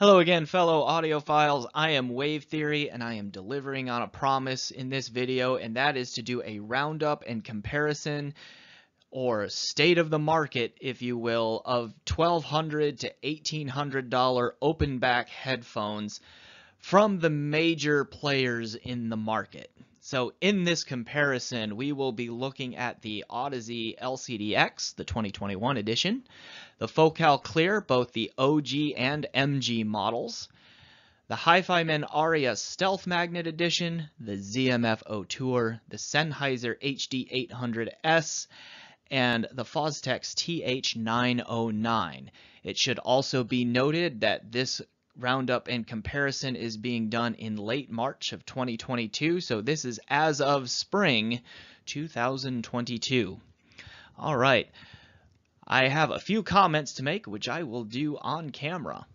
Hello again, fellow audiophiles. I am Wave Theory, and I am delivering on a promise in this video, and that is to do a roundup and comparison, or state of the market, if you will, of $1,200 to $1,800 open back headphones from the major players in the market. So in this comparison, we will be looking at the Audeze LCD-X, the 2021 edition, the Focal Clear, both the OG and MG models, the HiFiMan Arya Stealth Magnet Edition, the ZMF Auteur, the Sennheiser HD800S, and the Fostex TH909. It should also be noted that this roundup and comparison is being done in late March of 2022, so this is as of spring 2022. All right, I have a few comments to make, which I will do on camera.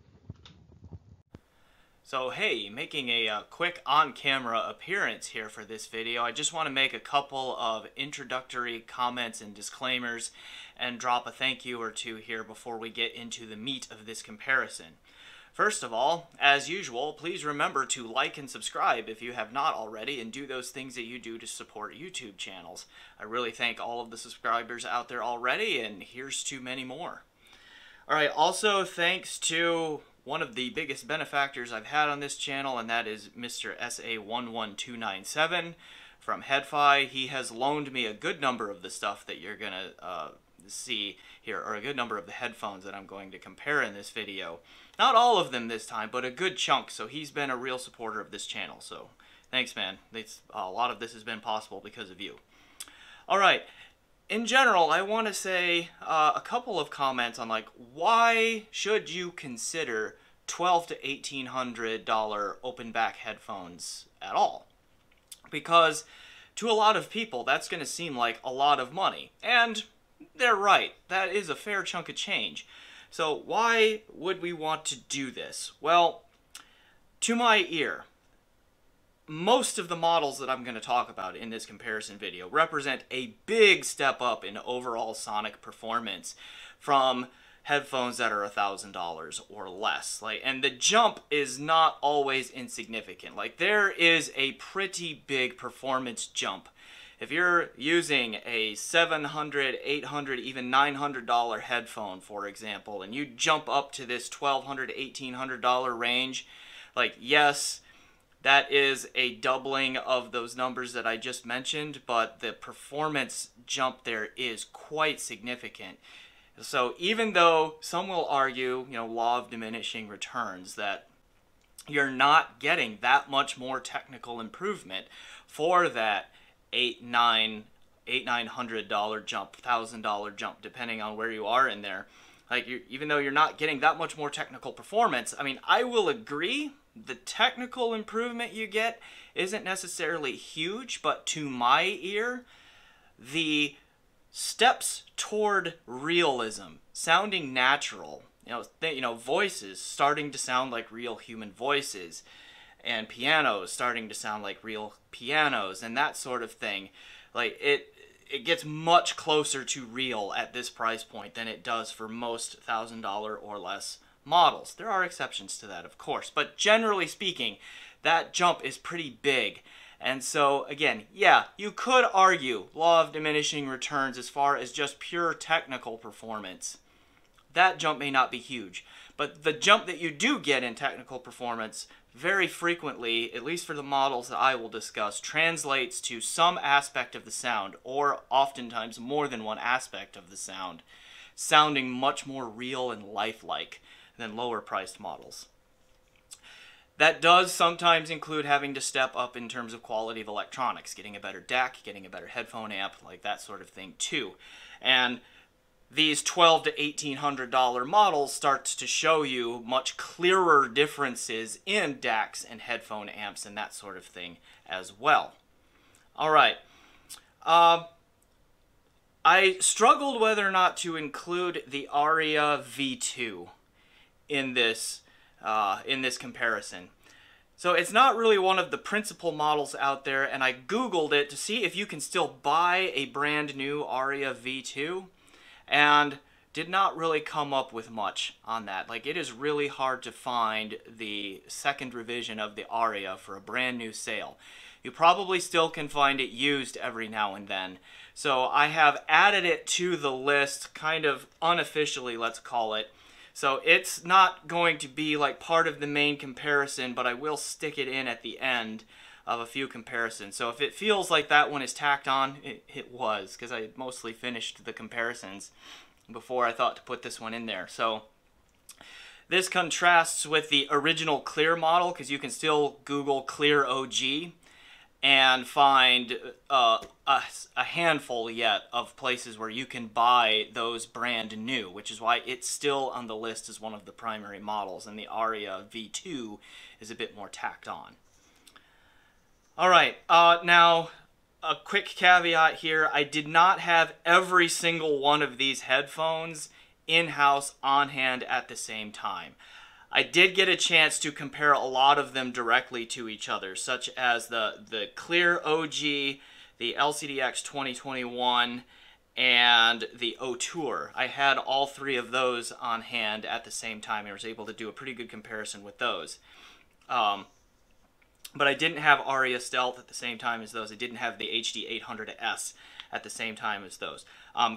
So hey, making a quick on-camera appearance here for this video. I just want to make a couple of introductory comments and disclaimers and drop a thank you or two here before we get into the meat of this comparison. First of all, as usual, please remember to like and subscribe if you have not already, and do those things that you do to support YouTube channels. I really thank all of the subscribers out there already, and here's to many more. Alright, also thanks to one of the biggest benefactors I've had on this channel, and that is Mr. SA11297 from HiFi. He has loaned me a good number of the stuff that you're going to see here, or a good number of the headphones that I'm going to compare in this video. Not all of them this time, but a good chunk, so he's been a real supporter of this channel, so thanks, man. A lot of this has been possible because of you. Alright, in general, I want to say a couple of comments on, like, why should you consider $1,200 to $1,800 open back headphones at all? Because to a lot of people, that's going to seem like a lot of money, and they're right. That is a fair chunk of change. So why would we want to do this? Well, to my ear, most of the models that I'm going to talk about in this comparison video represent a big step up in overall sonic performance from headphones that are $1,000 or less. And the jump is not always insignificant. There is a pretty big performance jump. If you're using a $700, $800, even $900 headphone, for example, and you jump up to this $1,200 to $1,800 range, yes, that is a doubling of those numbers that I just mentioned, but the performance jump there is quite significant. So even though some will argue, law of diminishing returns, that you're not getting that much more technical improvement for that $800, $900 jump, $1,000 jump, depending on where you are in there. Even though you're not getting that much more technical performance, I mean, I will agree the technical improvement you get isn't necessarily huge, but to my ear, the steps toward realism, sounding natural, voices starting to sound like real human voices, and pianos starting to sound like real pianos, and that sort of thing. It gets much closer to real at this price point than it does for most $1,000 or less models. There are exceptions to that, of course, but generally speaking, that jump is pretty big. And so, again, yeah, you could argue law of diminishing returns as far as just pure technical performance. That jump may not be huge, but the jump that you do get in technical performance very frequently, at least for the models that I will discuss, translates to some aspect of the sound, or oftentimes more than one aspect of the sound, sounding much more real and lifelike than lower priced models. That does sometimes include having to step up in terms of quality of electronics, getting a better DAC, getting a better headphone amp, that sort of thing too. And these $1,200 to $1,800 models starts to show you much clearer differences in DACs and headphone amps and that sort of thing as well. Alright. I struggled whether or not to include the Arya V2 in this comparison. So it's not really one of the principal models out there, and I Googled it to see if you can still buy a brand new Arya V2. And did not really come up with much on that. Like, it is really hard to find the second revision of the Arya for a brand new sale. You probably still can find it used every now and then. So I have added it to the list, kind of unofficially, let's call it. So it's not going to be like part of the main comparison, but I will stick it in at the end of a few comparisons. So if it feels like that one is tacked on, it was, because I had mostly finished the comparisons before I thought to put this one in there. So this contrasts with the original Clear model, because you can still Google Clear OG and find a handful yet of places where you can buy those brand new, which is why it's still on the list as one of the primary models, and the Arya V2 is a bit more tacked on. All right, now a quick caveat here. I did not have every single one of these headphones in-house on hand at the same time. I did get a chance to compare a lot of them directly to each other, such as the Clear OG, the LCDX 2021, and the Auteur. I had all three of those on hand at the same time. I was able to do a pretty good comparison with those. But I didn't have Arya Stealth at the same time as those. I didn't have the HD 800S at the same time as those.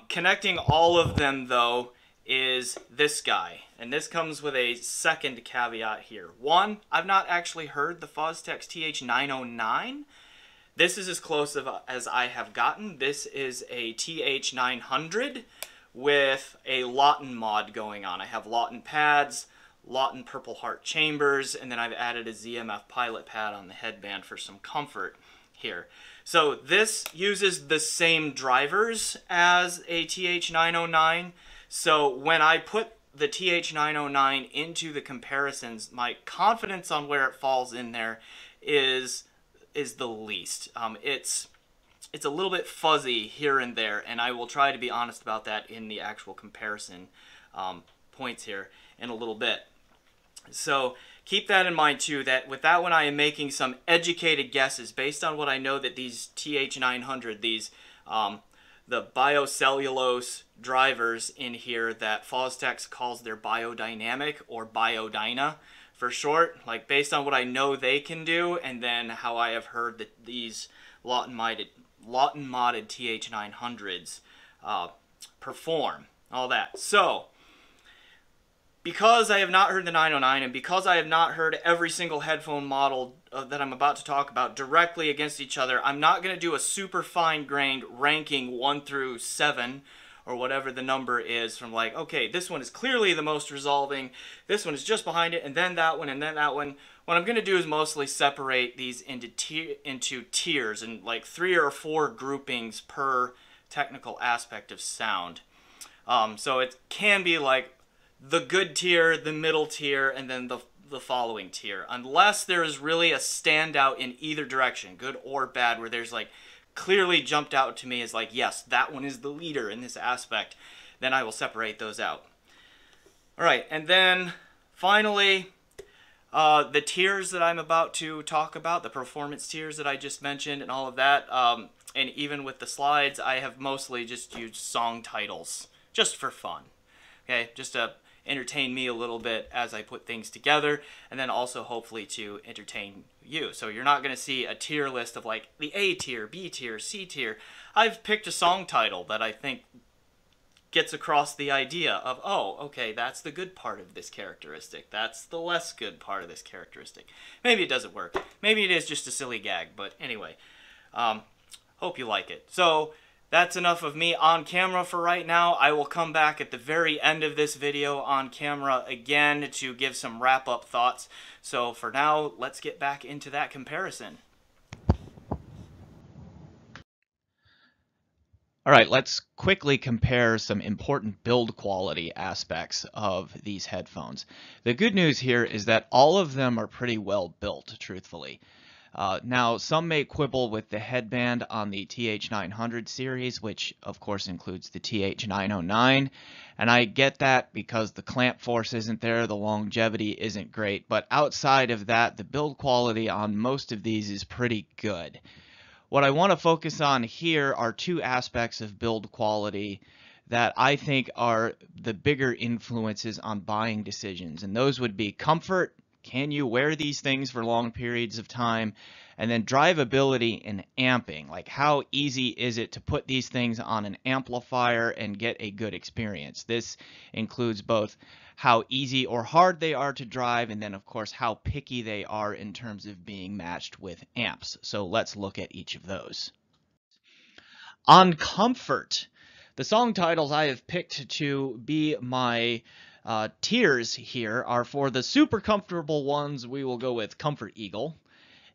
Connecting all of them, though, is this guy. And this comes with a second caveat here. One, I've not actually heard the Fostex TH909. This is as close as I have gotten. This is a TH900 with a Lawton mod going on. I have Lawton pads, Lawton Purple Heart chambers, and then I've added a ZMF pilot pad on the headband for some comfort here. So this uses the same drivers as a TH909. So when I put the TH909 into the comparisons, my confidence on where it falls in there is the least. It's a little bit fuzzy here and there, and I will try to be honest about that in the actual comparison points here in a little bit. So keep that in mind too, that with that one I am making some educated guesses based on what I know that these TH900, these the biocellulose drivers in here that Fostex calls their biodynamic, or Biodyna for short, like based on what I know they can do, and then how I have heard that these Lawton modded TH900s perform, all that. So because I have not heard the 909, and because I have not heard every single headphone model that I'm about to talk about directly against each other, I'm not going to do a super fine-grained ranking 1 through 7, or whatever the number is, from like, okay, this one is clearly the most resolving, this one is just behind it, and then that one, and then that one. What I'm going to do is mostly separate these into tiers, and like 3 or 4 groupings per technical aspect of sound. So it can be like the good tier, the middle tier, and then the following tier. Unless there is really a standout in either direction, good or bad, where there's like clearly jumped out to me as like, yes, that one is the leader in this aspect, then I will separate those out. Alright, and then finally, the tiers that I'm about to talk about, the performance tiers that I just mentioned and all of that, and even with the slides, I have mostly just used song titles, just for fun. Okay, just to entertain me a little bit as I put things together, and then also hopefully to entertain you. So you're not going to see a tier list of like the A tier, B tier, C tier. I've picked a song title that I think gets across the idea of, oh, okay, that's the good part of this characteristic. That's the less good part of this characteristic. Maybe it doesn't work. Maybe it is just a silly gag, but anyway, hope you like it. So that's enough of me on camera for right now. I will come back at the very end of this video on camera again to give some wrap-up thoughts. So for now, let's get back into that comparison. All right, let's quickly compare some important build quality aspects of these headphones. The good news here is that all of them are pretty well built, truthfully. Now, some may quibble with the headband on the TH900 series, which of course includes the TH909, and I get that because the clamp force isn't there, the longevity isn't great, but outside of that, the build quality on most of these is pretty good. What I want to focus on here are 2 aspects of build quality that I think are the bigger influences on buying decisions. And those would be comfort. Can you wear these things for long periods of time? And then drivability and amping. Like, how easy is it to put these things on an amplifier and get a good experience? This includes both how easy or hard they are to drive, and then of course how picky they are in terms of being matched with amps. So let's look at each of those. On comfort, the song titles I have picked to be my tiers here are: for the super comfortable ones, we will go with Comfort Eagle.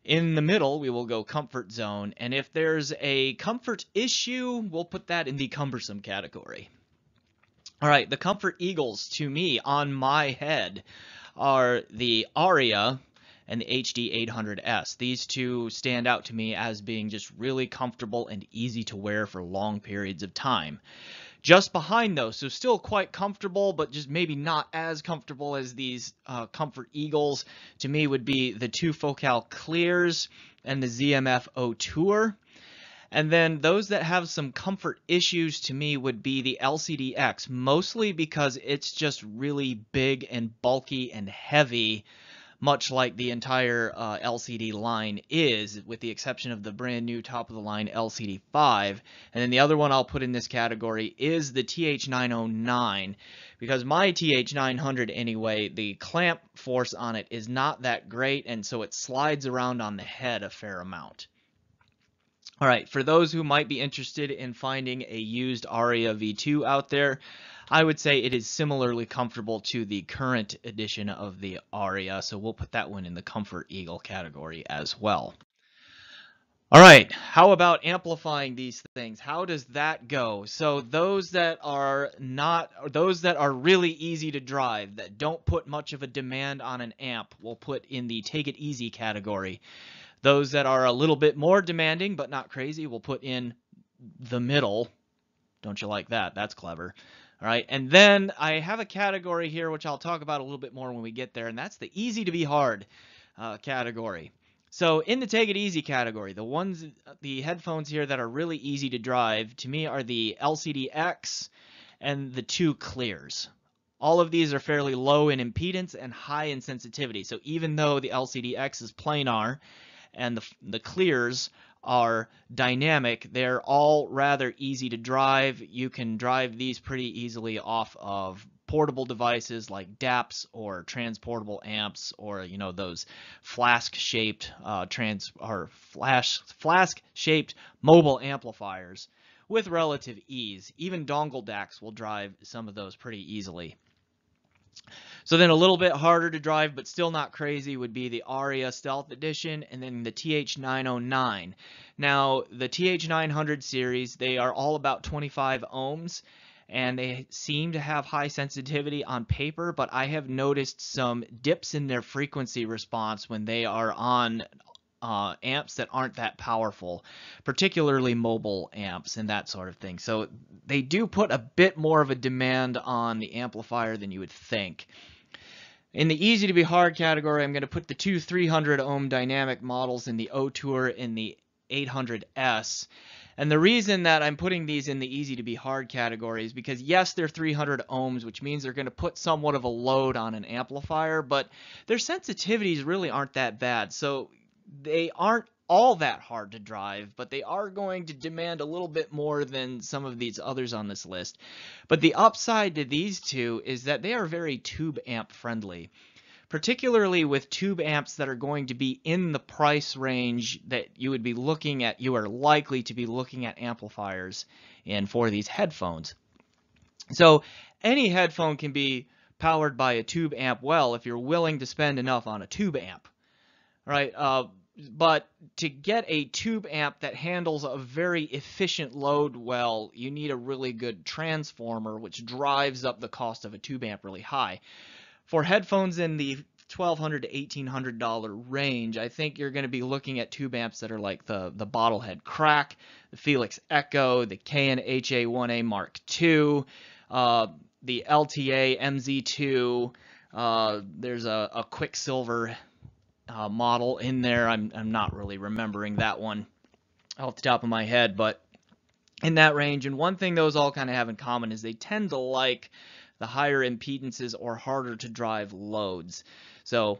In the middle, we will go Comfort Zone. And if there's a comfort issue, we'll put that in the cumbersome category. All right, the Comfort Eagles to me on my head are the Arya and the HD 800S. These two stand out to me as being just really comfortable and easy to wear for long periods of time. Just behind those, so still quite comfortable, but just maybe not as comfortable as these Comfort Eagles, to me would be the two Focal Clears and the ZMF Auteur. And then those that have some comfort issues to me would be the LCD-X, mostly because it's just really big and bulky and heavy, much like the entire LCD line is, with the exception of the brand new top-of-the-line LCD5. And then the other one I'll put in this category is the TH909, because my TH900 anyway, the clamp force on it is not that great, and so it slides around on the head a fair amount. All right, for those who might be interested in finding a used Arya V2 out there, I would say it is similarly comfortable to the current edition of the Arya, so we'll put that one in the Comfort Eagle category as well. All right, how about amplifying these things? How does that go? So those that are really easy to drive, that don't put much of a demand on an amp, we'll put in the Take It Easy category. Those that are a little bit more demanding but not crazy, we'll put in the middle. Don't you like that? That's clever. All right, and then I have a category here which I'll talk about a little bit more when we get there, and that's the easy to be hard category. So in the Take It Easy category, the headphones here that are really easy to drive to me are the LCD-X and the two Clears. All of these are fairly low in impedance and high in sensitivity. So even though the LCD-X is planar and the Clears are dynamic, they're all rather easy to drive. You can drive these pretty easily off of portable devices like DAPs or transportable amps, or those flask-shaped flask-shaped mobile amplifiers with relative ease. Even dongle DACs will drive some of those pretty easily. So then a little bit harder to drive, but still not crazy, would be the Arya Stealth Edition, and then the TH909. Now, the TH900 series, they are all about 25 ohms, and they seem to have high sensitivity on paper, but I have noticed some dips in their frequency response when they are on amps that aren't that powerful, particularly mobile amps and that sort of thing. So they do put a bit more of a demand on the amplifier than you would think. In the easy to be hard category, I'm going to put the two 300 ohm dynamic models in the Auteur and the 800S. And the reason that I'm putting these in the easy to be hard category is because, yes, they're 300 ohms, which means they're going to put somewhat of a load on an amplifier, but their sensitivities really aren't that bad. So they aren't all that hard to drive, but they are going to demand a little bit more than some of these others on this list. But the upside to these two is that they are very tube amp friendly, particularly with tube amps that are going to be in the price range that you would be looking at, you are likely to be looking at amplifiers in for these headphones. So any headphone can be powered by a tube amp well if you're willing to spend enough on a tube amp, right? But to get a tube amp that handles a very efficient load well, you need a really good transformer, which drives up the cost of a tube amp really high. For headphones in the $1,200 to $1,800 range, I think you're going to be looking at tube amps that are like the Bottlehead Crack, the Felix Echo, the KN-HA1A Mark II, the LTA MZ2. There's a Quicksilver model in there. I'm not really remembering that one off the top of my head, but in that range. And one thing those all kind of have in common is they tend to like the higher impedances or harder to drive loads. So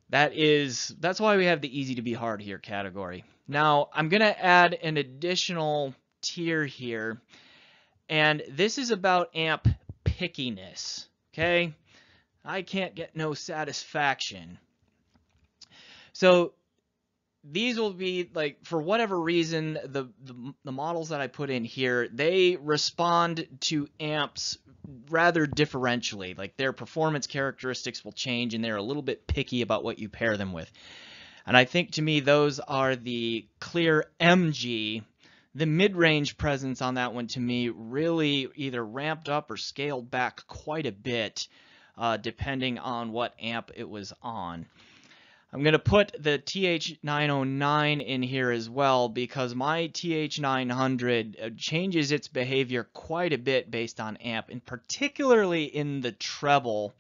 that's why we have the easy to be hard here category. Now I'm going to add an additional tier here, and this is about amp pickiness. Okay, I can't get no satisfaction. So these will be like, for whatever reason, the models that I put in here, they respond to amps rather differentially. Like their performance characteristics will change, and they're a little bit picky about what you pair them with. And I think to me those are the Clear MG. The mid-range presence on that one to me really either ramped up or scaled back quite a bit, depending on what amp it was on. I'm going to put the TH909 in here as well, because my TH900 changes its behavior quite a bit based on amp, and particularly in the treble.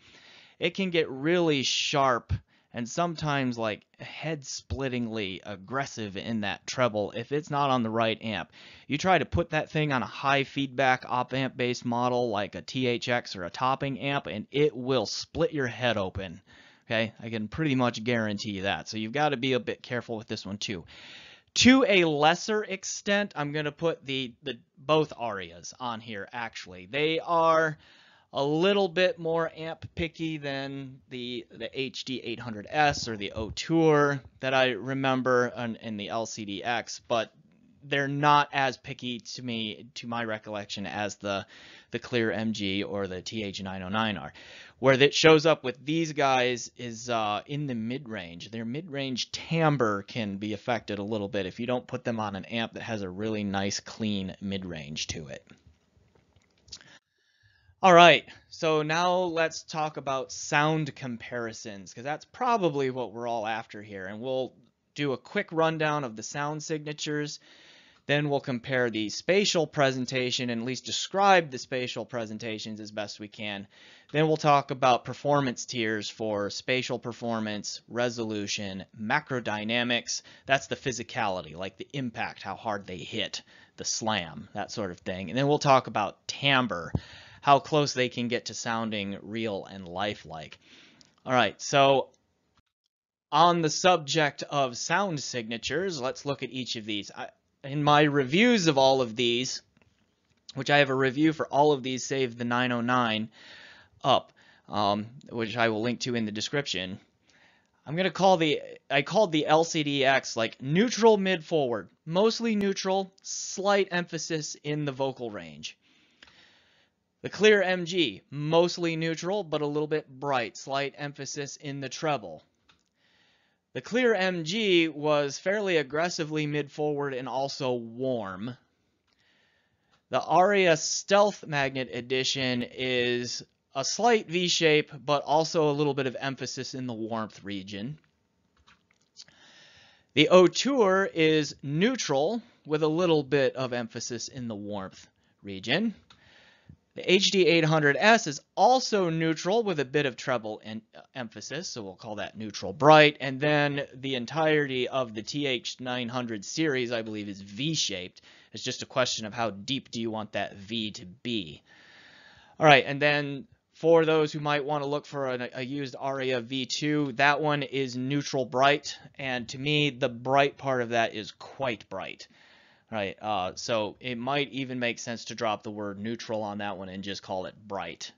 It can get really sharp and sometimes like head-splittingly aggressive in that treble if it's not on the right amp. You try to put that thing on a high feedback op-amp based model like a THX or a topping amp, and it will split your head open. Okay, I can pretty much guarantee you that. So you've got to be a bit careful with this one too. To a lesser extent, I'm going to put the both Aryas on here actually. They are a little bit more amp picky than the HD800S or the Auteur that I remember in the LCDX, but they're not as picky to me, to my recollection, as the Clear MG or the TH909 are. Where that shows up with these guys is in the mid-range. Their mid-range timbre can be affected a little bit if you don't put them on an amp that has a really nice, clean mid-range to it. All right, so now let's talk about sound comparisons, because that's probably what we're all after here. And we'll do a quick rundown of the sound signatures. Then we'll compare the spatial presentation and at least describe the spatial presentations as best we can. Then we'll talk about performance tiers for spatial performance, resolution, macrodynamics. That's the physicality, like the impact, how hard they hit, the slam, that sort of thing. And then we'll talk about timbre, how close they can get to sounding real and lifelike. All right, so on the subject of sound signatures, let's look at each of these. In my reviews of all of these, which I have a review for all of these save the 909 up, which I will link to in the description, I called the LCDX like neutral mid forward, mostly neutral, slight emphasis in the vocal range. The Clear MG, mostly neutral but a little bit bright, slight emphasis in the treble. The Clear MG was fairly aggressively mid-forward and also warm. The Arya Stealth Magnet Edition is a slight V-shape, but also a little bit of emphasis in the warmth region. The Auteur is neutral with a little bit of emphasis in the warmth region. The HD800S is also neutral with a bit of treble emphasis, so we'll call that neutral bright. And then the entirety of the TH900 series, I believe, is V-shaped. It's just a question of how deep do you want that V to be. All right, and then for those who might want to look for a used Arya V2, that one is neutral bright, and to me, the bright part of that is quite bright. Right, so it might even make sense to drop the word neutral on that one and just call it bright.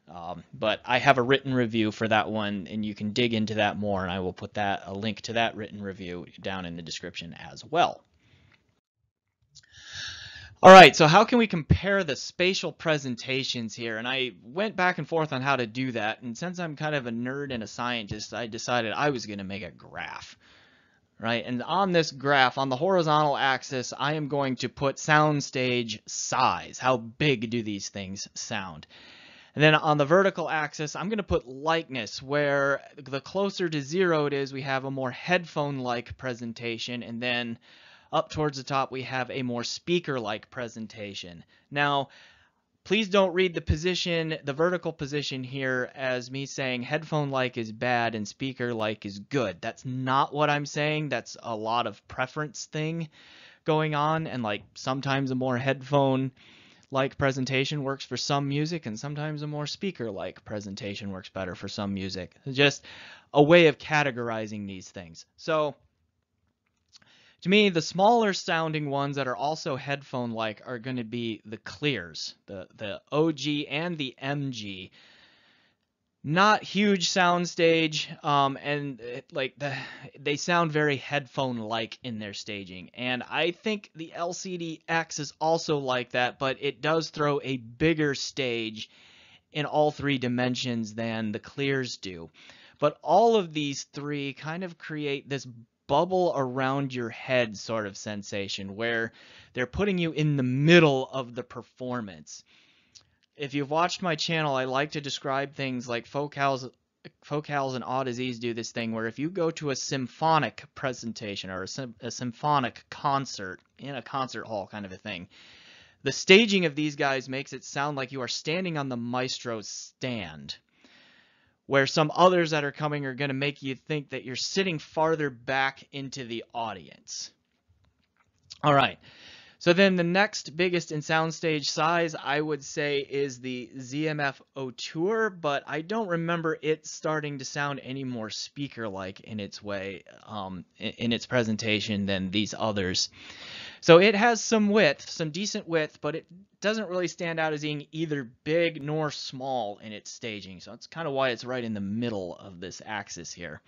But I have a written review for that one, and you can dig into that more, and I will put a link to that written review down in the description as well. All right, so how can we compare the spatial presentations here? And I went back and forth on how to do that, and since I'm kind of a nerd and a scientist, I decided I was going to make a graph. Right, and on this graph, on the horizontal axis, I am going to put soundstage size. How big do these things sound? And then on the vertical axis, I'm going to put likeness, where the closer to 0 it is, we have a more headphone-like presentation, and then up towards the top, we have a more speaker-like presentation. Now, please don't read the vertical position here as me saying headphone-like is bad and speaker-like is good. That's not what I'm saying. That's a lot of preference thing. going on, and like sometimes a more headphone like presentation works for some music, and sometimes a more speaker like presentation works better for some music. It's just a way of categorizing these things. So to me, the smaller sounding ones that are also headphone like are going to be the clears, the OG and the MG. Not huge soundstage, and they sound very headphone-like in their staging. And I think the LCD-X is also like that, but it does throw a bigger stage in all three dimensions than the clears do. But all of these three kind of create this bubble around your head sort of sensation where they're putting you in the middle of the performance. If you've watched my channel, I like to describe things like Focals and Audeze do this thing where if you go to a symphonic presentation or a symphonic concert in a concert hall kind of a thing, the staging of these guys makes it sound like you are standing on the maestro's stand, where some others that are coming are going to make you think that you're sitting farther back into the audience. All right. So then the next biggest in soundstage size, I would say, is the ZMF Auteur, but I don't remember it starting to sound any more speaker-like in its way, in its presentation than these others. So it has some width, some decent width, but it doesn't really stand out as being either big nor small in its staging. So that's kind of why it's right in the middle of this axis here.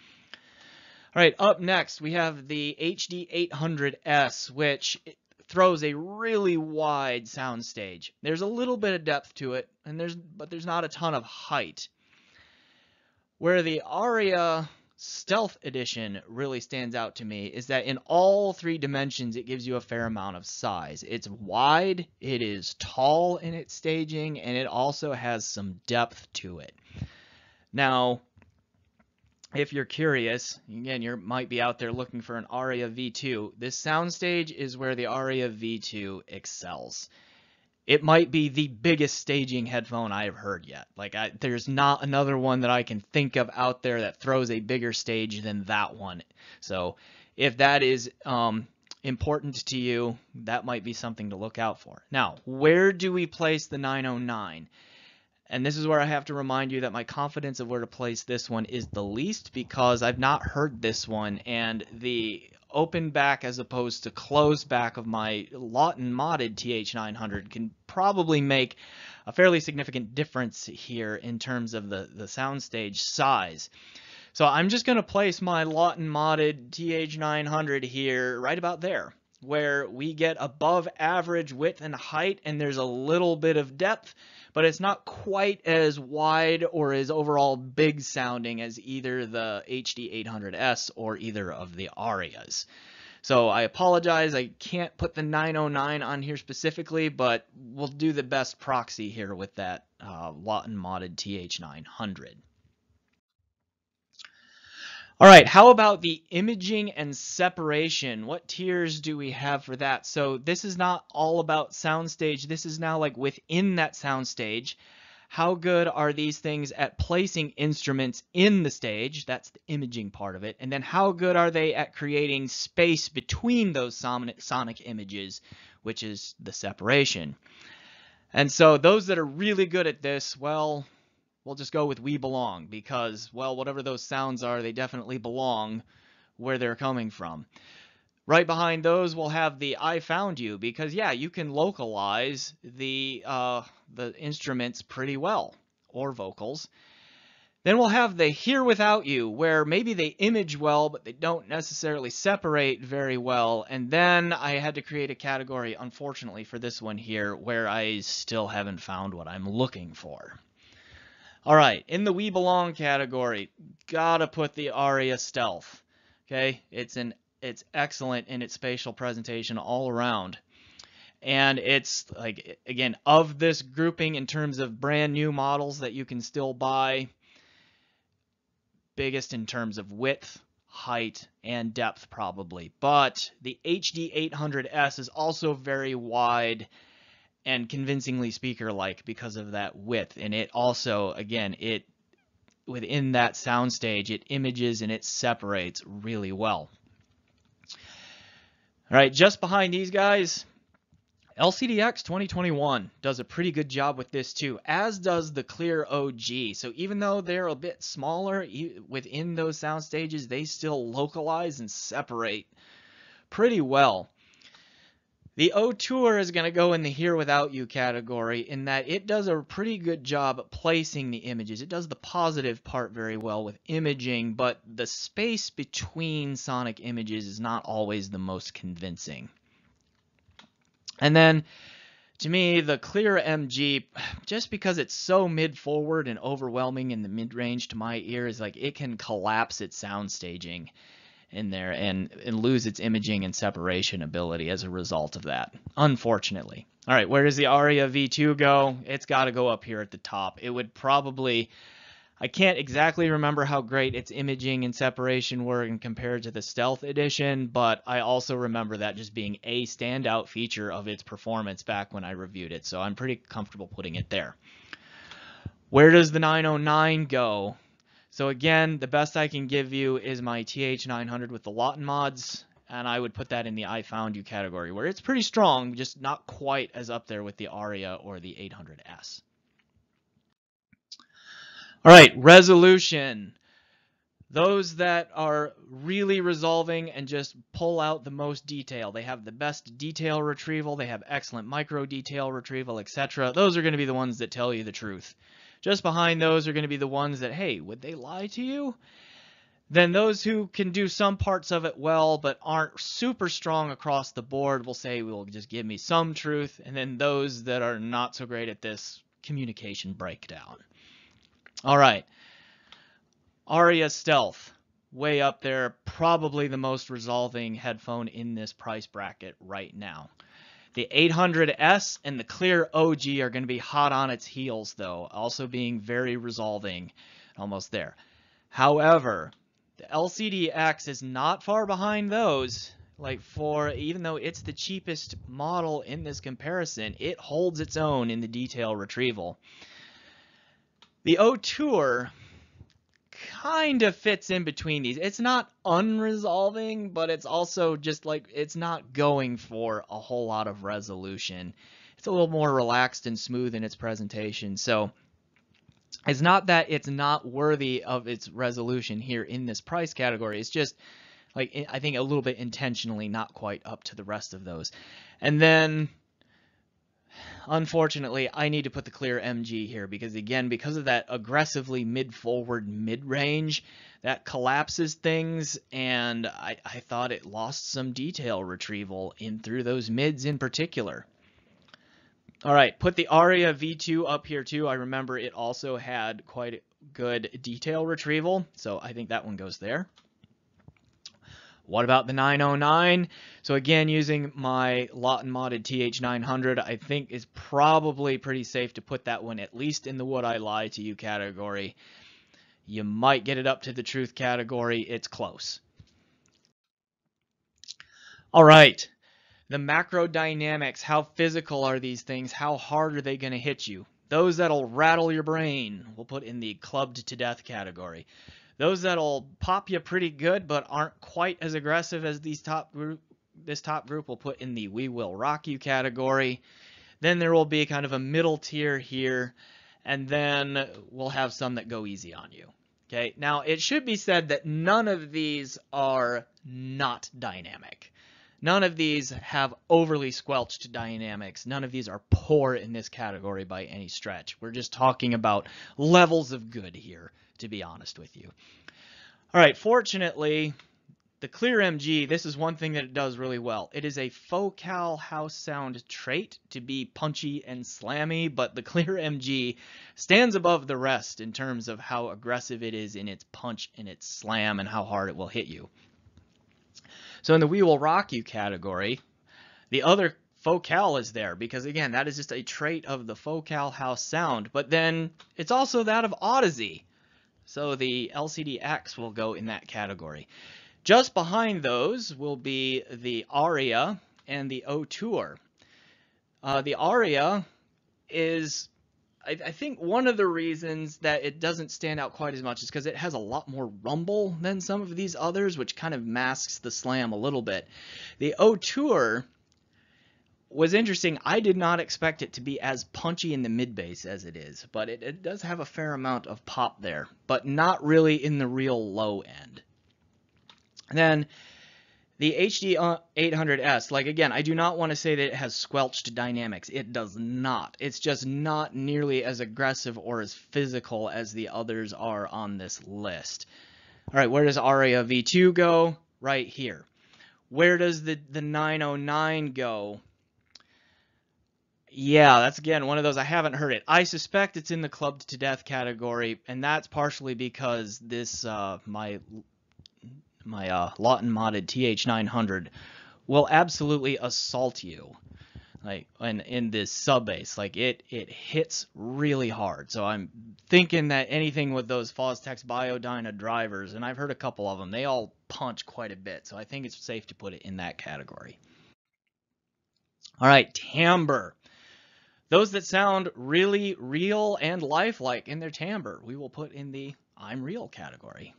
All right, up next we have the HD800S, which throws a really wide soundstage. There's a little bit of depth to it, but there's not a ton of height. Where the Arya Stealth Edition really stands out to me is that in all three dimensions it gives you a fair amount of size. It's wide, it is tall in its staging, and it also has some depth to it. Now, if you're curious, again, you might be out there looking for an Arya V2. This soundstage is where the Arya V2 excels. It might be the biggest staging headphone I have heard yet. There's not another one that I can think of out there that throws a bigger stage than that one. So if that is important to you, that might be something to look out for. Now, where do we place the 909? And this is where I have to remind you that my confidence of where to place this one is the least, because I've not heard this one, and the open back as opposed to closed back of my Lawton modded TH900 can probably make a fairly significant difference here in terms of the soundstage size. So I'm just going to place my Lawton modded TH900 here right about there, where we get above average width and height, and there's a little bit of depth, but it's not quite as wide or as overall big sounding as either the HD800S or either of the Aryas. So I apologize, I can't put the 909 on here specifically, but we'll do the best proxy here with that Lawton modded TH900. All right, how about the imaging and separation? What tiers do we have for that? So this is not all about soundstage. This is now like within that soundstage. How good are these things at placing instruments in the stage? That's the imaging part of it. And then how good are they at creating space between those sonic images, which is the separation? And so those that are really good at this, well, we'll just go with we belong, because, well, whatever those sounds are, they definitely belong where they're coming from. Right behind those, we'll have the I found you, because, yeah, you can localize the instruments pretty well, or vocals. Then we'll have the here without you, where maybe they image well, but they don't necessarily separate very well. And then I had to create a category, unfortunately, for this one here, where I still haven't found what I'm looking for. All right, in the we belong category, gotta put the Arya Stealth. Okay, it's excellent in its spatial presentation all around. And it's like, again, of this grouping in terms of brand new models that you can still buy, biggest in terms of width, height, and depth probably. But the HD800S is also very wide and convincingly speaker-like because of that width. And it also, again, within that soundstage, it images and it separates really well. All right, just behind these guys, LCDX 2021 does a pretty good job with this too, as does the Clear OG. So even though they're a bit smaller within those sound stages, they still localize and separate pretty well. The Auteur is going to go in the Here Without You category in that it does a pretty good job at placing the images. It does the positive part very well with imaging, but the space between sonic images is not always the most convincing. And then, to me, the Clear MG, just because it's so mid-forward and overwhelming in the mid-range to my ear, is like it can collapse its sound staging in there and lose its imaging and separation ability as a result of that, unfortunately. All right, where does the Arya V2 go? It's got to go up here at the top. It would probably, I can't exactly remember how great its imaging and separation were compared to the Stealth Edition, but I also remember that just being a standout feature of its performance back when I reviewed it, so I'm pretty comfortable putting it there. Where does the 909 go? So again, the best I can give you is my TH900 with the Lawton mods, and I would put that in the I Found You category, where it's pretty strong, just not quite as up there with the Arya or the 800S. All right, resolution. Those that are really resolving and just pull out the most detail. They have the best detail retrieval, they have excellent micro detail retrieval, etc. Those are going to be the ones that tell you the truth. Just behind those are going to be the ones that, hey, would they lie to you? Then those who can do some parts of it well but aren't super strong across the board will say, well, just give me some truth. And then those that are not so great at this, communication breakdown. All right. Arya Stealth, way up there, probably the most resolving headphone in this price bracket right now. The 800S and the Clear OG are going to be hot on its heels, though, also being very resolving, almost there. However, the LCDX is not far behind those. Like, even though it's the cheapest model in this comparison, it holds its own in the detail retrieval. The Auteur kind of fits in between these. It's not unresolving, but it's also just like, it's not going for a whole lot of resolution. It's a little more relaxed and smooth in its presentation. So it's not that it's not worthy of its resolution here in this price category. It's just like, I think a little bit intentionally not quite up to the rest of those. And then unfortunately, I need to put the Clear MG here because, again, because of that aggressively mid-forward mid-range, that collapses things, and I thought it lost some detail retrieval in through those mids in particular. All right, put the Arya V2 up here too. I remember it also had quite good detail retrieval, so I think that one goes there. What about the 909? So again, using my Lawton modded TH900, I think is probably pretty safe to put that one at least in the Would I Lie to You category. You might get it up to the truth category. It's close. All right. The Macrodynamics. How physical are these things? How hard are they going to hit you? Those that'll rattle your brain, we'll put in the clubbed to death category. Those that'll pop you pretty good but aren't quite as aggressive as this top group will put in the We Will Rock You category. Then there will be kind of a middle tier here, and then we'll have some that go easy on you. Okay, now it should be said that none of these are not dynamic. None of these have overly squelched dynamics. None of these are poor in this category by any stretch. We're just talking about levels of good here, to be honest with you. All right, fortunately, the Clear MG, this is one thing that it does really well. It is a focal house sound trait to be punchy and slammy, but the Clear MG stands above the rest in terms of how aggressive it is in its punch and its slam and how hard it will hit you. So in the We Will Rock You category, the other focal is there because, again, that is just a trait of the focal house sound, but then it's also that of Audeze. So the LCDX will go in that category. Just behind those will be the Arya and the Auteur. The Arya is I think one of the reasons that it doesn't stand out quite as much is because it has a lot more rumble than some of these others, which kind of masks the slam a little bit. The Auteur was interesting. I did not expect it to be as punchy in the mid bass as it is, but it does have a fair amount of pop there, but not really in the real low end. And then the HD 800S, like again, I do not want to say that it has squelched dynamics. It does not. It's just not nearly as aggressive or as physical as the others are on this list. All right, where does Arya V2 go? Right here. Where does the 909 go? Yeah, that's again one of those I haven't heard it. I suspect it's in the clubbed to death category, and that's partially because this my Lawton modded TH900 will absolutely assault you, like in this sub bass. Like it hits really hard. So I'm thinking that anything with those Fostex Biodyna drivers, and I've heard a couple of them, they all punch quite a bit. So I think it's safe to put it in that category. All right, timbre. Those that sound really real and lifelike in their timbre, we will put in the I'm real category.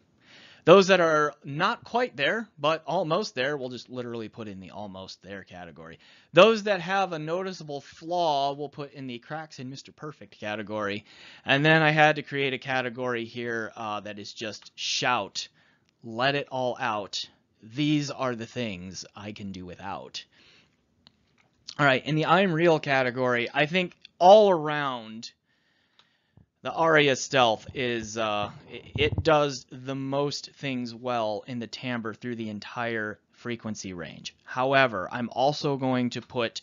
Those that are not quite there, but almost there, we'll just literally put in the almost there category. Those that have a noticeable flaw, we'll put in the cracks in Mr. Perfect category. And then I had to create a category here that is just shout, let it all out. These are the things I can do without. All right, in the I'm real category, I think all around, the Arya Stealth is, it does the most things well in the timbre through the entire frequency range. However, I'm also going to put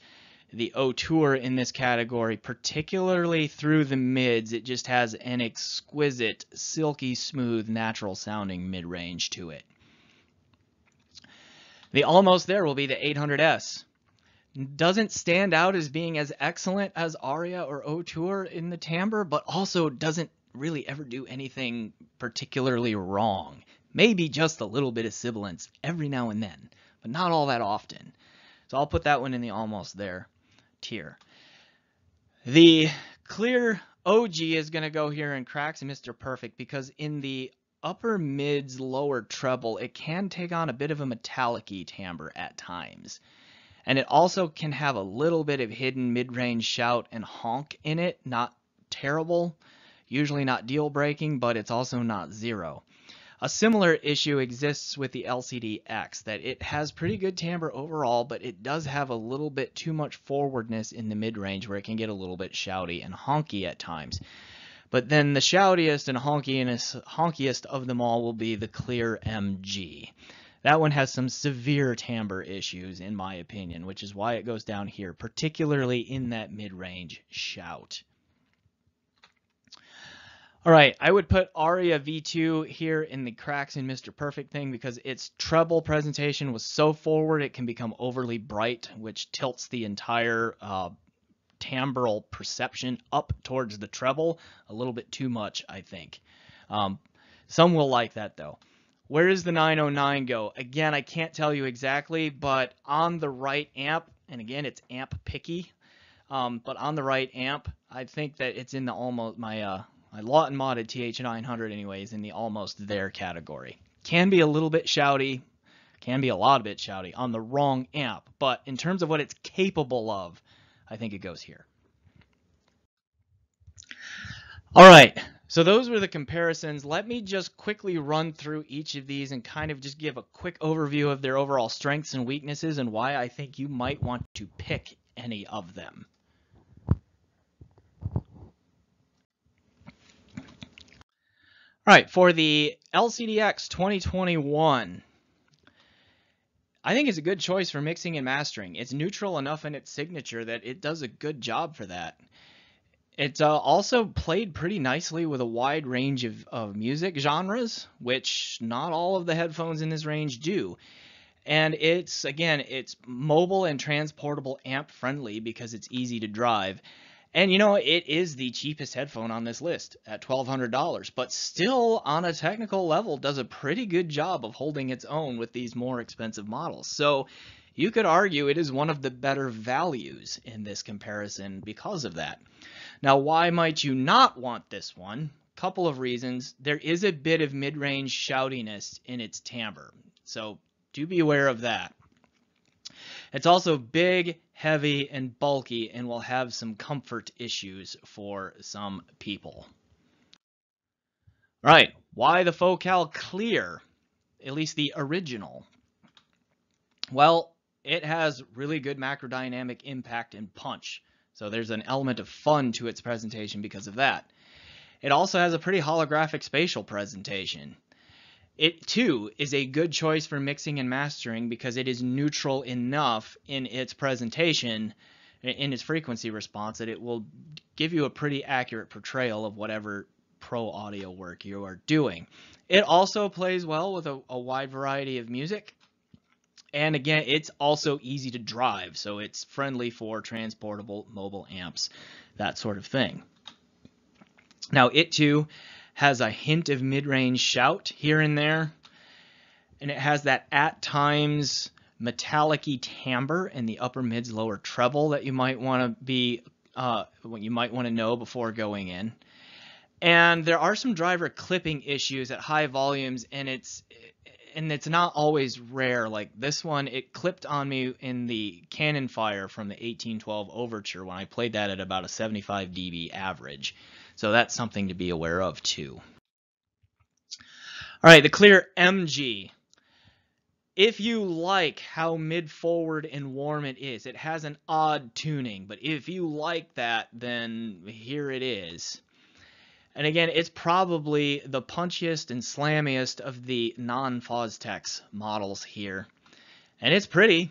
the Auteur in this category, particularly through the mids. It just has an exquisite, silky smooth, natural sounding mid-range to it. The almost there will be the 800S. Doesn't stand out as being as excellent as Arya or Auteur in the timbre, but also doesn't really ever do anything particularly wrong. Maybe just a little bit of sibilance every now and then, but not all that often. So I'll put that one in the almost there tier. The clear OG is going to go here in cracks and Mr. Perfect, because in the upper mids, lower treble, it can take on a bit of a metallic-y timbre at times. And it also can have a little bit of hidden mid-range shout and honk in it. Not terrible, usually not deal-breaking, but it's also not zero. A similar issue exists with the LCD-X, that it has pretty good timbre overall, but it does have a little bit too much forwardness in the mid-range where it can get a little bit shouty and honky at times. But then the shoutiest and honkiest of them all will be the clear MG. That one has some severe timbre issues, in my opinion, which is why it goes down here, particularly in that mid-range shout. All right, I would put Arya V2 here in the cracks in Mr. Perfect thing, because its treble presentation was so forward it can become overly bright, which tilts the entire timbral perception up towards the treble a little bit too much, I think. Some will like that, though. Where does the 909 go? Again, I can't tell you exactly, but on the right amp, and again, it's amp picky, but on the right amp, I think that it's in the almost, my Lawton modded TH900 anyways, in the almost there category. Can be a little bit shouty, can be a lot of bit shouty on the wrong amp, but in terms of what it's capable of, I think it goes here. All right. So those were the comparisons. Let me just quickly run through each of these and kind of just give a quick overview of their overall strengths and weaknesses and why I think you might want to pick any of them. All right, for the LCD-X 2021, I think it's a good choice for mixing and mastering. It's neutral enough in its signature that it does a good job for that. It's also played pretty nicely with a wide range of music genres, which not all of the headphones in this range do. And it's, again, it's mobile and transportable amp friendly because it's easy to drive. And, you know, it is the cheapest headphone on this list at $1,200, but still on a technical level does a pretty good job of holding its own with these more expensive models. So you could argue it is one of the better values in this comparison because of that. Now, why might you not want this one? Couple of reasons. There is a bit of mid-range shoutiness in its timbre, so do be aware of that. It's also big, heavy, and bulky, and will have some comfort issues for some people. Right, why the Focal Clear? At least the original. Well, it has really good macrodynamic impact and punch, so there's an element of fun to its presentation because of that. It also has a pretty holographic spatial presentation. It, too, is a good choice for mixing and mastering because it is neutral enough in its presentation, in its frequency response, that it will give you a pretty accurate portrayal of whatever pro audio work you are doing. It also plays well with a wide variety of music. And again, it's also easy to drive, so it's friendly for transportable mobile amps, that sort of thing. Now, it too has a hint of mid-range shout here and there, and it has that at times metallic-y timbre in the upper mids, lower treble that you might want to know before going in. And there are some driver clipping issues at high volumes, and it's not always rare. Like this one, it clipped on me in the Cannon Fire from the 1812 Overture when I played that at about a 75 dB average. So that's something to be aware of too. All right, the Clear MG. If you like how mid-forward and warm it is, it has an odd tuning, but if you like that, then here it is. And again, it's probably the punchiest and slammiest of the non-Fostex models here. And it's pretty.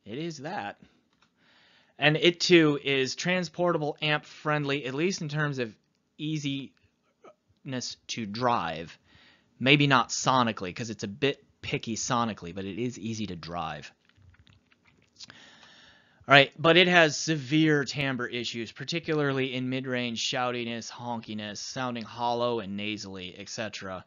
It is that. And it too is transportable, amp friendly, at least in terms of easiness to drive. Maybe not sonically, because it's a bit picky sonically, but it is easy to drive. All right, but it has severe timbre issues, particularly in mid-range shoutiness, honkiness, sounding hollow and nasally, etc.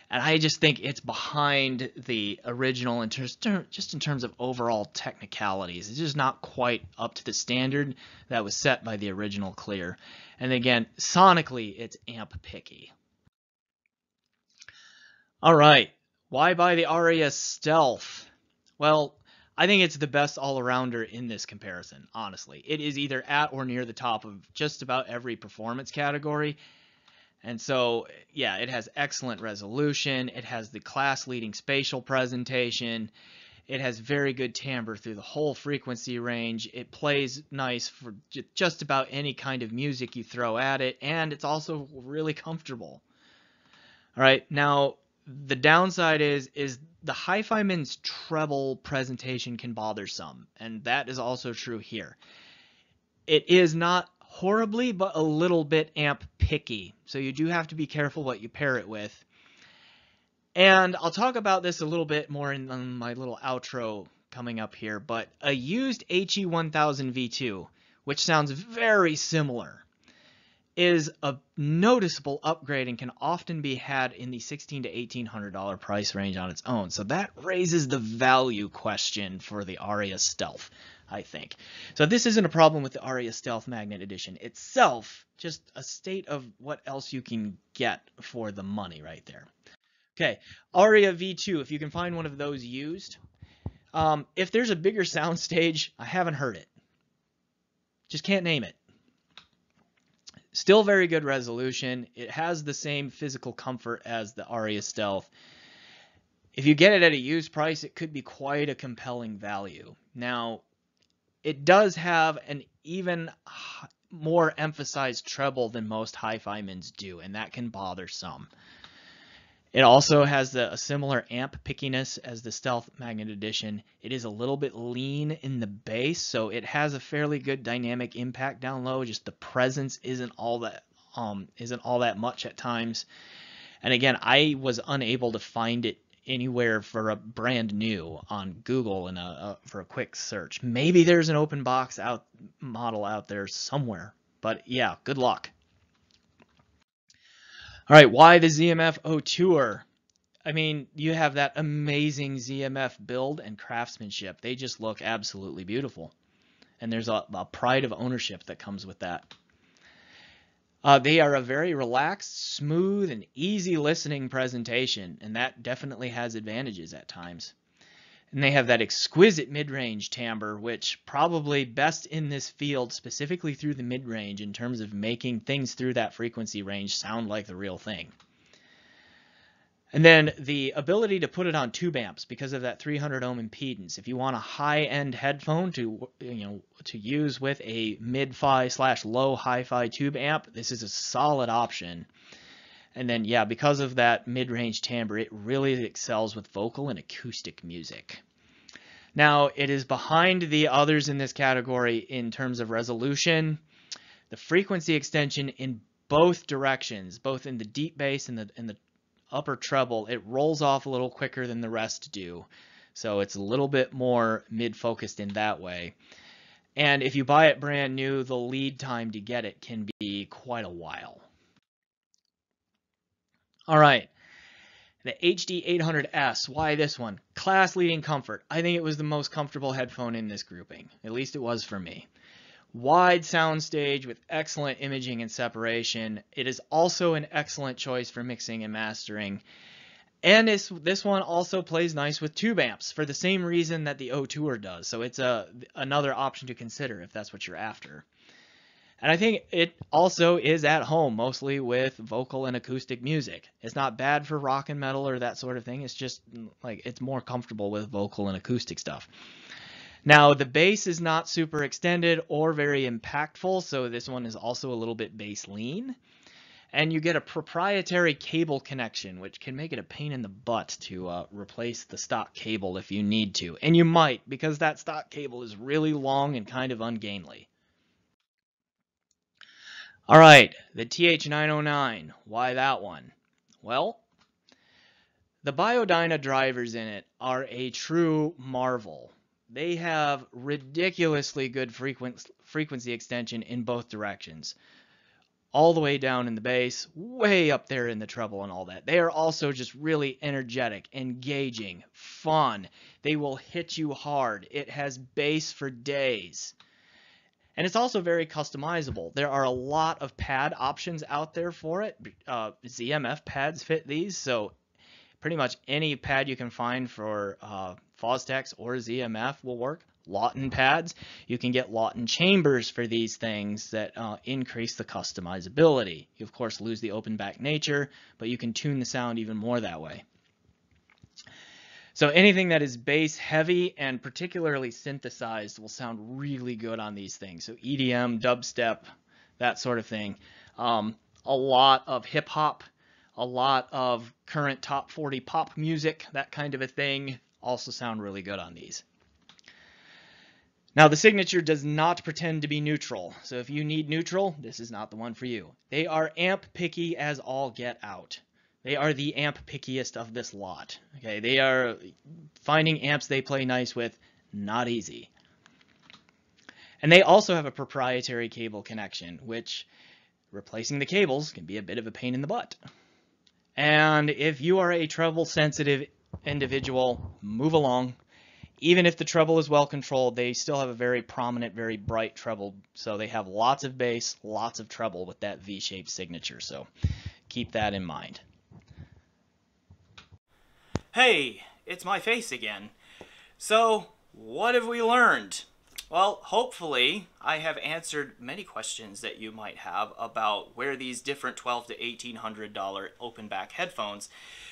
And I just think it's behind the original just in terms of overall technicalities. It's just not quite up to the standard that was set by the original Clear. And again, sonically, it's amp picky. All right, why buy the Arya Stealth? Well, I think it's the best all-arounder in this comparison, honestly. It is either at or near the top of just about every performance category. And so, yeah, it has excellent resolution. It has the class-leading spatial presentation. It has very good timbre through the whole frequency range. It plays nice for just about any kind of music you throw at it. And it's also really comfortable. All right, now, the downside is the HiFiMan's treble presentation can bother some, and that is also true here. It is not horribly, but a little bit amp picky, so you do have to be careful what you pair it with. And I'll talk about this a little bit more in my little outro coming up here, but a used HE1000 V2, which sounds very similar, is a noticeable upgrade and can often be had in the $1,600 to $1,800 price range on its own. So that raises the value question for the Arya Stealth, I think. So this isn't a problem with the Arya Stealth Magnet Edition itself, just a state of what else you can get for the money right there. Okay, Arya V2, if you can find one of those used. If there's a bigger Soundstage, I haven't heard it. Just can't name it. Still very good resolution. It has the same physical comfort as the Arya Stealth. If you get it at a used price, it could be quite a compelling value. Now, it does have an even more emphasized treble than most HiFiMans do, and that can bother some. It also has a similar amp pickiness as the Stealth Magnet Edition. It is a little bit lean in the bass, so it has a fairly good dynamic impact down low. Just the presence isn't all that much at times. And again, I was unable to find it anywhere for a brand new on Google and for a quick search. Maybe there's an open box model out there somewhere, but yeah, good luck. All right, why the ZMF Auteur? I mean, you have that amazing ZMF build and craftsmanship. They just look absolutely beautiful. And there's a pride of ownership that comes with that. They are a very relaxed, smooth, and easy listening presentation, and that definitely has advantages at times. And they have that exquisite mid-range timbre, which probably best in this field, specifically through the mid-range, in terms of making things through that frequency range sound like the real thing. And then the ability to put it on tube amps because of that 300 ohm impedance. If you want a high-end headphone to use with a mid-fi/low hi-fi tube amp, this is a solid option. And then, yeah, because of that mid-range timbre, it really excels with vocal and acoustic music. Now, it is behind the others in this category in terms of resolution. The frequency extension in both directions, both in the deep bass and the upper treble, it rolls off a little quicker than the rest do. So it's a little bit more mid-focused in that way. And if you buy it brand new, the lead time to get it can be quite a while. All right, the HD 800S, why this one? Class-leading comfort. I think it was the most comfortable headphone in this grouping. At least it was for me. Wide soundstage with excellent imaging and separation. It is also an excellent choice for mixing and mastering. And this one also plays nice with tube amps for the same reason that the Auteur does. So it's another option to consider if that's what you're after. And I think it also is at home, mostly with vocal and acoustic music. It's not bad for rock and metal or that sort of thing. It's just like it's more comfortable with vocal and acoustic stuff. Now, the bass is not super extended or very impactful, so this one is also a little bit bass lean. And you get a proprietary cable connection, which can make it a pain in the butt to replace the stock cable if you need to. And you might, because that stock cable is really long and kind of ungainly. All right, the TH909, why that one? Well, the Biodyna drivers in it are a true marvel. They have ridiculously good frequency extension in both directions. All the way down in the bass, way up there in the treble and all that. They are also just really energetic, engaging, fun. They will hit you hard. It has bass for days. And it's also very customizable. There are a lot of pad options out there for it. ZMF pads fit these, so pretty much any pad you can find for Fostex or ZMF will work. Lawton pads, you can get Lawton chambers for these things that increase the customizability. You of course lose the open back nature, but you can tune the sound even more that way. So anything that is bass heavy and particularly synthesized will sound really good on these things. So EDM, dubstep, that sort of thing. A lot of hip hop, a lot of current top 40 pop music, that kind of a thing, also sound really good on these. Now, the Signature does not pretend to be neutral, so if you need neutral, this is not the one for you. They are amp picky as all get out. They are the amp pickiest of this lot. Okay, they are finding amps they play nice with, not easy. And they also have a proprietary cable connection, which replacing the cables can be a bit of a pain in the butt. And if you are a treble sensitive individual, move along. Even if the treble is well controlled, they still have a very prominent, very bright treble. So they have lots of bass, lots of treble with that V-shaped Signature. So keep that in mind. Hey, it's my face again. So, what have we learned? Well, hopefully I have answered many questions that you might have about where these different $1,200 to $1,800 open back headphones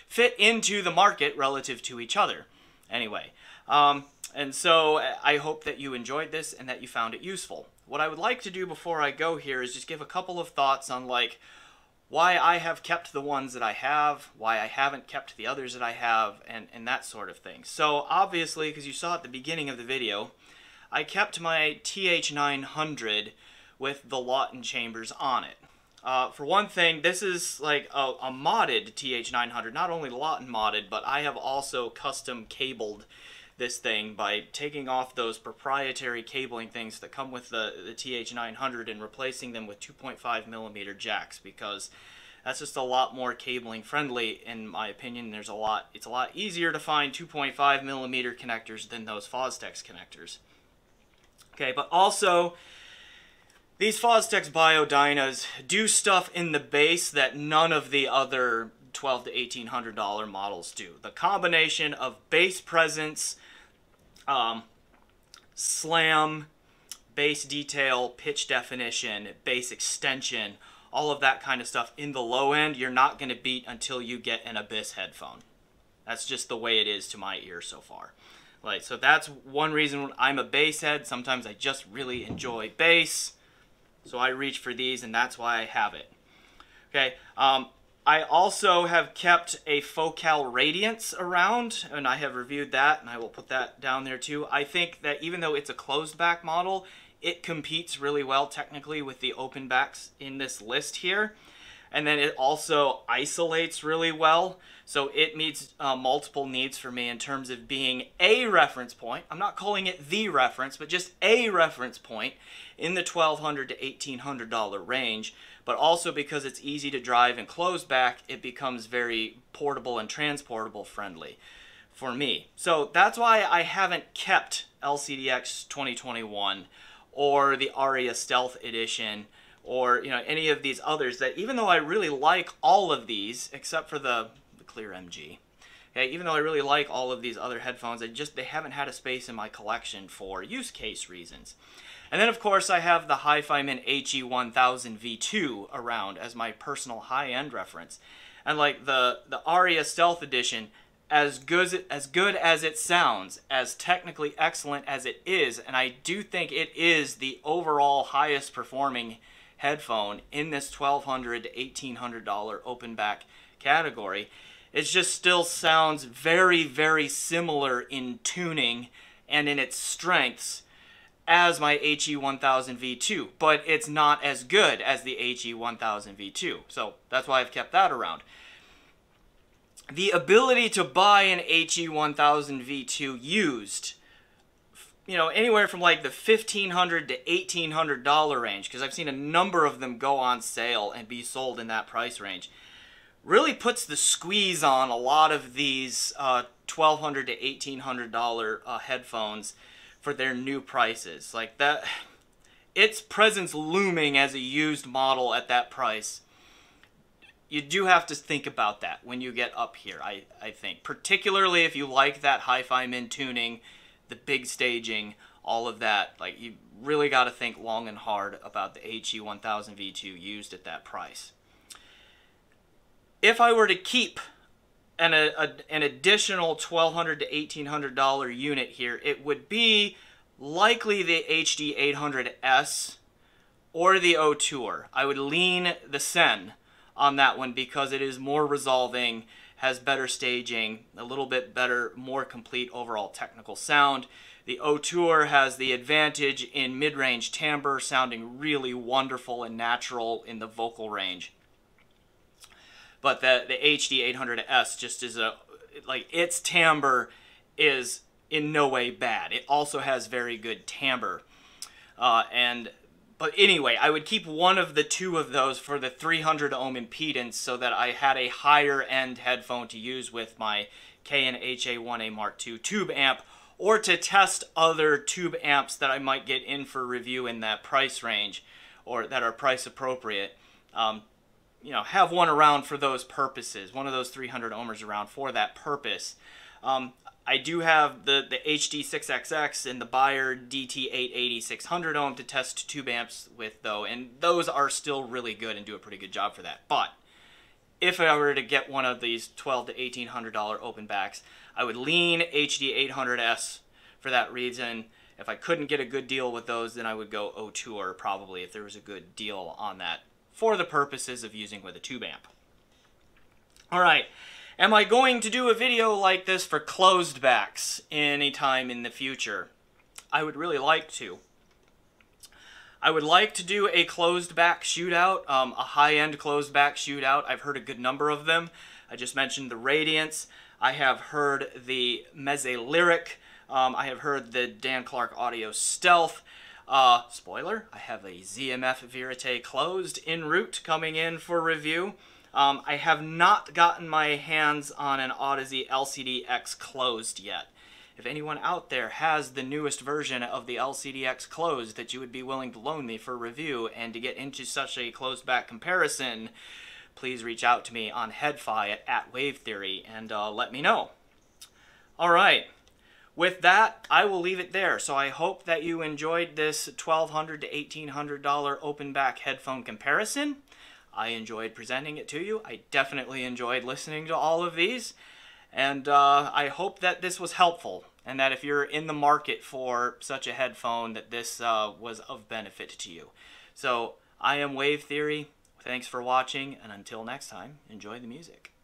fit into the market relative to each other. Anyway, and so I hope that you enjoyed this and that you found it useful. What I would like to do before I go here is just give a couple of thoughts on like why I have kept the ones that I have, why I haven't kept the others that I have, and that sort of thing. So obviously, because you saw at the beginning of the video, I kept my TH900 with the Lawton chambers on it. For one thing, this is like a modded TH900, not only Lawton modded, but I have also custom cabled this thing by taking off those proprietary cabling things that come with the TH900 and replacing them with 2.5mm jacks, because that's just a lot more cabling friendly in my opinion. It's a lot easier to find 2.5mm connectors than those Fostex connectors. Okay, but also These Fostex Biodynas do stuff in the bass that none of the other $1,200 to $1,800 models do. The combination of bass presence, slam, bass detail, pitch definition, bass extension, all of that kind of stuff in the low end, you're not going to beat until you get an Abyss headphone. That's just the way it is to my ear so far. Like, so that's one reason I'm a bass head. Sometimes I just really enjoy bass, so I reach for these, and that's why I have it. Okay, I also have kept a Focal Radiance around, and I have reviewed that, and I will put that down there too. I think that even though it's a closed back model, it competes really well technically with the open backs in this list here. And then it also isolates really well. So it meets multiple needs for me in terms of being a reference point. I'm not calling it the reference, but just a reference point in the $1,200 to $1,800 range. But also because it's easy to drive and closed back, it becomes very portable and transportable friendly for me. So that's why I haven't kept LCDX 2021 or the Arya Stealth Edition, or any of these others that, even though I really like all of these, except for the Clear MG, okay, even though I really like all of these other headphones, they haven't had a space in my collection for use case reasons. And then of course I have the HiFiMan HE1000 V2 around as my personal high-end reference. And like the Arya Stealth Edition, as good as it sounds, as technically excellent as it is, and I do think it is the overall highest performing headphone in this $1,200 to $1,800 open back category, it just still sounds very, very similar in tuning and in its strengths as my HE1000 V2, but it's not as good as the HE1000 V2, so that's why I've kept that around. The ability to buy an HE1000 V2 used, anywhere from like the $1,500 to $1,800 range, because I've seen a number of them go on sale and be sold in that price range, really puts the squeeze on a lot of these $1,200 to $1,800 headphones for their new prices. Like that, its presence looming as a used model at that price, you do have to think about that when you get up here, I think. Particularly if you like that HiFiMan tuning, the big staging, all of that. Like, you really got to think long and hard about the HE1000 V2 used at that price. If I were to keep an additional $1,200 to $1,800 unit here, it would be likely the HD 800S or the Auteur. I would lean the Sen on that one because it is more resolving, has better staging, a little bit better, more complete overall technical sound. The Auteur has the advantage in mid-range timbre, sounding really wonderful and natural in the vocal range. But the HD 800S just is its timbre is in no way bad. It also has very good timbre. But anyway, I would keep one of the two of those for the 300 ohm impedance so that I had a higher end headphone to use with my K&HA1A Mark II tube amp, or to test other tube amps that I might get in for review in that price range, or that are price appropriate. Have one around for those purposes, one of those 300 ohmers around for that purpose. I do have the HD6XX and the Beyer DT880 600 ohm to test tube amps with, though, and those are still really good and do a pretty good job for that. But if I were to get one of these $1,200 to $1,800 open backs, I would lean HD 800S for that reason. If I couldn't get a good deal with those, then I would go Auteur probably if there was a good deal on that for the purposes of using with a tube amp. Alright. Am I going to do a video like this for closed backs anytime in the future? I would really like to. I would like to do a closed back shootout, a high-end closed back shootout. I've heard a good number of them. I just mentioned the Radiance. I have heard the Meze Lyric. I have heard the Dan Clark Audio Stealth. Spoiler, I have a ZMF Verite closed en route coming in for review. I have not gotten my hands on an Audeze LCD-X closed yet. if anyone out there has the newest version of the LCDX closed that you would be willing to loan me for review and to get into such a closed back comparison, please reach out to me on HeadFi at Wavetheory and let me know. Alright, with that, I will leave it there. So I hope that you enjoyed this $1,200 to $1,800 open back headphone comparison. I enjoyed presenting it to you. I definitely enjoyed listening to all of these. And I hope that this was helpful, and that if you're in the market for such a headphone, that this was of benefit to you. So I am Wave Theory. Thanks for watching, and until next time, enjoy the music.